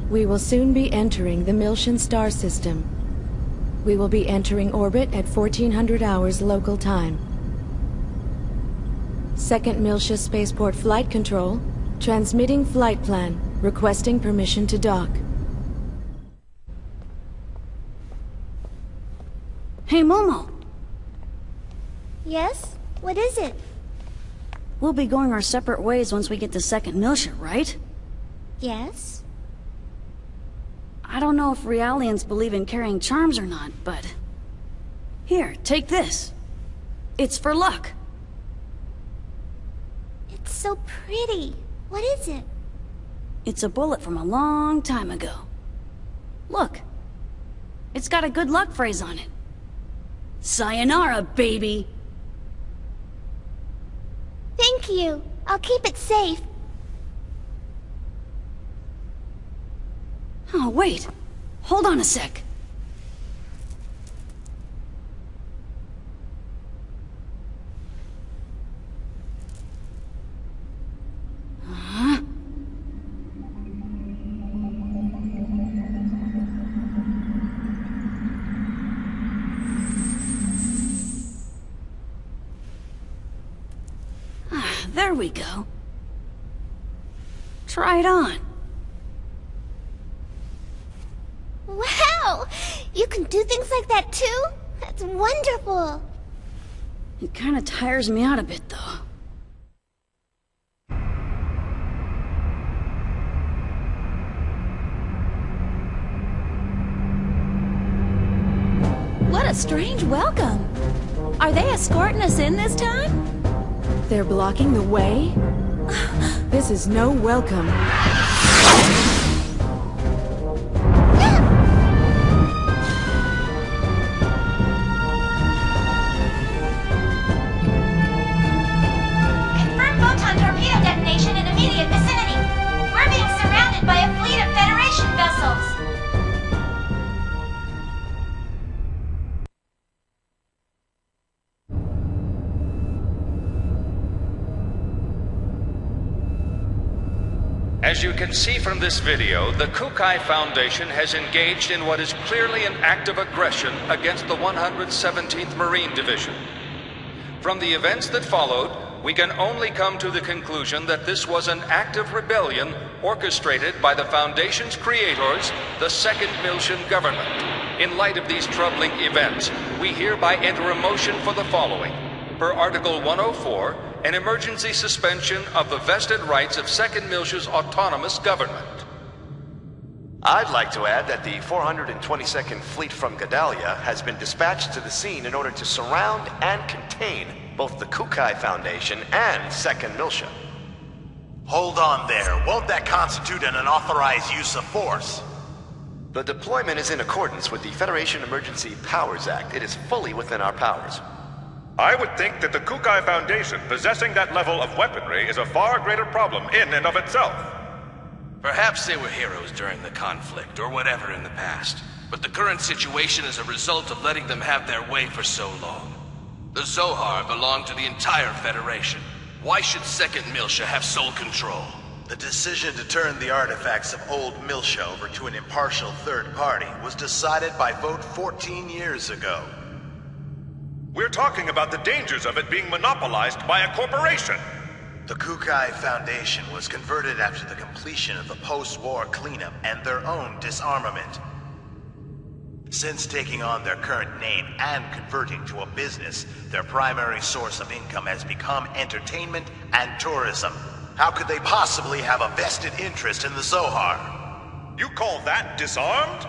We will soon be entering the Miltian star system. We will be entering orbit at 1400 hours local time. Second Miltia Spaceport Flight Control, transmitting flight plan, requesting permission to dock. Hey, Momo. Yes? What is it? We'll be going our separate ways once we get to Second Miltia, right? Yes? I don't know if Realians believe in carrying charms or not, but... Here, take this. It's for luck. It's so pretty. What is it? It's a bullet from a long time ago. Look. It's got a good luck phrase on it. Sayonara, baby! Thank you. I'll keep it safe. Oh, wait. Hold on a sec. Huh? There we go. Try it on. Wow! You can do things like that too? That's wonderful! It kinda tires me out a bit, though. What a strange welcome. Are they escorting us in this time? They're blocking the way? This is no welcome. Confirm photon torpedo detonation in immediate vicinity. We're being surrounded by a fleet of Federation vessels. As you can see from this video, the Kukai Foundation has engaged in what is clearly an act of aggression against the 117th Marine Division. From the events that followed, we can only come to the conclusion that this was an act of rebellion orchestrated by the Foundation's creators, the Second Miltian government. In light of these troubling events, we hereby enter a motion for the following. Per Article 104, an emergency suspension of the vested rights of Second Miltia's autonomous government. I'd like to add that the 422nd Fleet from Gedalia has been dispatched to the scene in order to surround and contain both the Kukai Foundation and Second Miltia. Hold on there. Won't that constitute an unauthorized use of force? The deployment is in accordance with the Federation Emergency Powers Act. It is fully within our powers. I would think that the Kukai Foundation possessing that level of weaponry is a far greater problem in and of itself. Perhaps they were heroes during the conflict, or whatever in the past. But the current situation is a result of letting them have their way for so long. The Zohar belong to the entire Federation. Why should Second Miltia have sole control? The decision to turn the artifacts of old Miltia over to an impartial third party was decided by vote 14 years ago. We're talking about the dangers of it being monopolized by a corporation. The Kukai Foundation was converted after the completion of the post-war cleanup and their own disarmament. Since taking on their current name and converting to a business, their primary source of income has become entertainment and tourism. How could they possibly have a vested interest in the Zohar? You call that disarmed?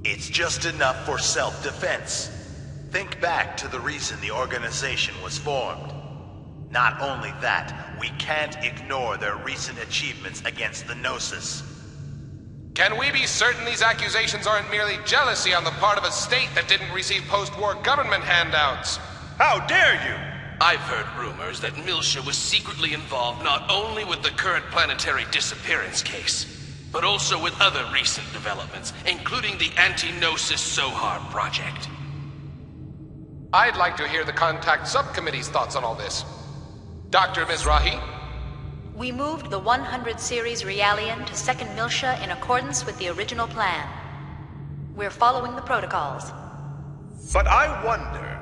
It's just enough for self-defense. Think back to the reason the organization was formed. Not only that, we can't ignore their recent achievements against the Gnosis. Can we be certain these accusations aren't merely jealousy on the part of a state that didn't receive post-war government handouts? How dare you! I've heard rumors that Miltia was secretly involved not only with the current planetary disappearance case, but also with other recent developments, including the anti-Gnosis Zohar project. I'd like to hear the Contact Subcommittee's thoughts on all this. Dr. Mizrahi? We moved the 100 series Realian to Second Miltia in accordance with the original plan. We're following the protocols. But I wonder...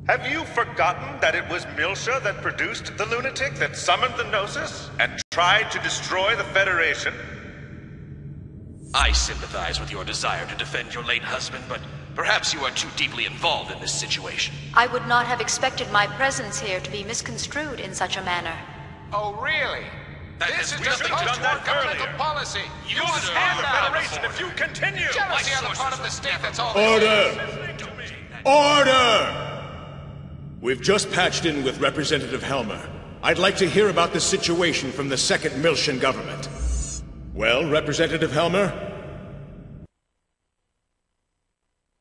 have you forgotten that it was Miltia that produced the lunatic that summoned the Gnosis and tried to destroy the Federation? I sympathize with your desire to defend your late husband, but perhaps you are too deeply involved in this situation. I would not have expected my presence here to be misconstrued in such a manner. Oh, really? This is just post-war governmental policy. You will destroy the Federation if you continue! Jealousy on the part of the state, that's all. Order! Order! We've just patched in with Representative Helmer. I'd like to hear about the situation from the Second Miltian government. Well, Representative Helmer?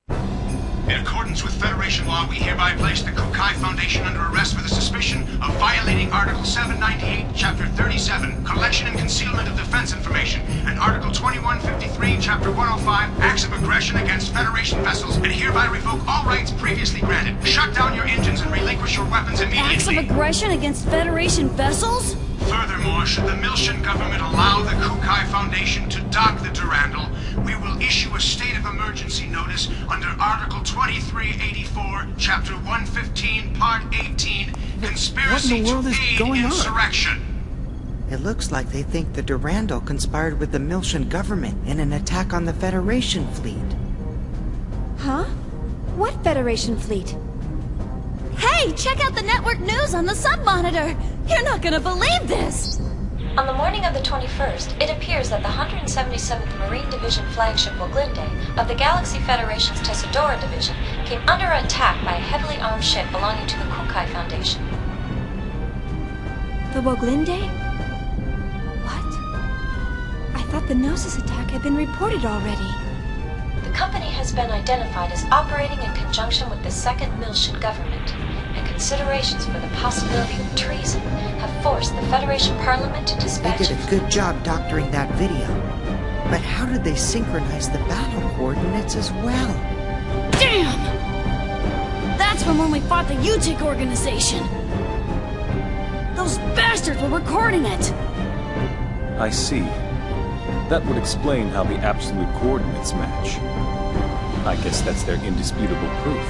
In accordance with Federation law, we hereby place the Kukai Foundation under arrest for the suspicion of violating Article 798, Chapter 37, Collection and Concealment of Defense Information, and Article 2153, Chapter 105, Acts of Aggression against Federation vessels, and hereby revoke all rights previously granted. Shut down your engines and relinquish your weapons immediately. Acts of aggression against Federation vessels? Furthermore, should the Miltian government allow the Kukai Foundation to dock the Durandal, we will issue a state of emergency notice under Article 2384, Chapter 115, Part 18, Conspiracy to Aid Insurrection. It looks like they think the Durandal conspired with the Miltian government in an attack on the Federation fleet. Huh? What Federation fleet? Hey, check out the network news on the sub-monitor! You're not gonna believe this! On the morning of the 21st, it appears that the 177th Marine Division flagship Woglinde of the Galaxy Federation's Tessadora Division came under attack by a heavily armed ship belonging to the Kukai Foundation. The Woglinde? What? I thought the Gnosis attack had been reported already. The company has been identified as operating in conjunction with the Second Miltian government, and considerations for the possibility of treason have forced the Federation Parliament to dispatch... They did a good job doctoring that video. But how did they synchronize the battle coordinates as well? Damn! That's from when we fought the u-tic organization! Those bastards were recording it! I see. That would explain how the absolute coordinates match. I guess that's their indisputable proof.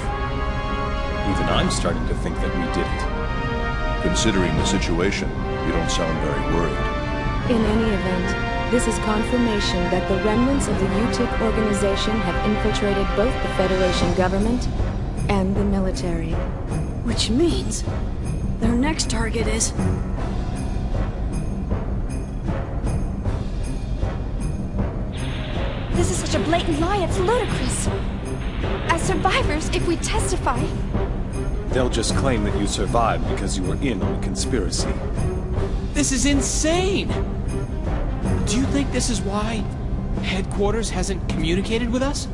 Even I'm starting to think that we did it. Considering the situation, you don't sound very worried. In any event, this is confirmation that the remnants of the u-tic organization have infiltrated both the Federation government and the military. Which means their next target is... This is such a blatant lie, it's ludicrous. As survivors, if we testify... They'll just claim that you survived because you were in on the conspiracy. This is insane! Do you think this is why headquarters hasn't communicated with us?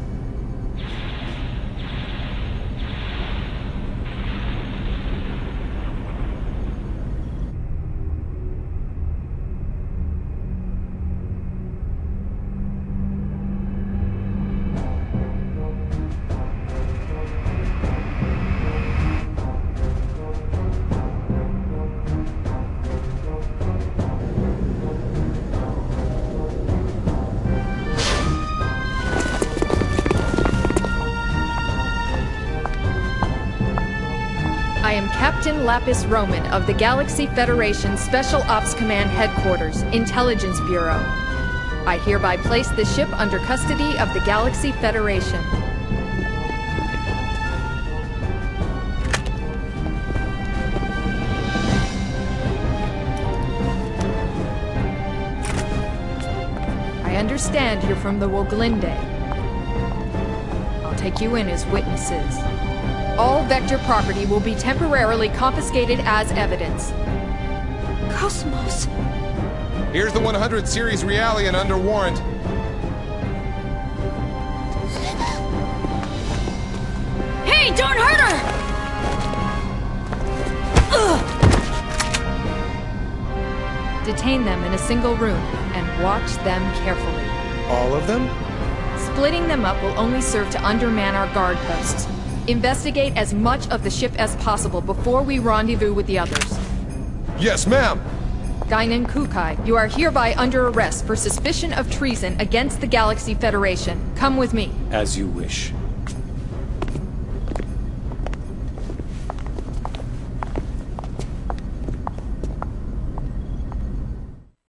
I am Captain Lapis Roman of the Galaxy Federation Special Ops Command Headquarters, Intelligence Bureau. I hereby place the ship under custody of the Galaxy Federation. I understand you're from the Woglinde. I'll take you in as witnesses. All Vector property will be temporarily confiscated as evidence. Kos-mos. Here's the 100 series Realian under warrant. Hey, don't hurt her! Detain them in a single room and watch them carefully. All of them? Splitting them up will only serve to underman our guard posts. Investigate as much of the ship as possible before we rendezvous with the others. Yes, ma'am! Guinan Kukai, you are hereby under arrest for suspicion of treason against the Galaxy Federation. Come with me. As you wish.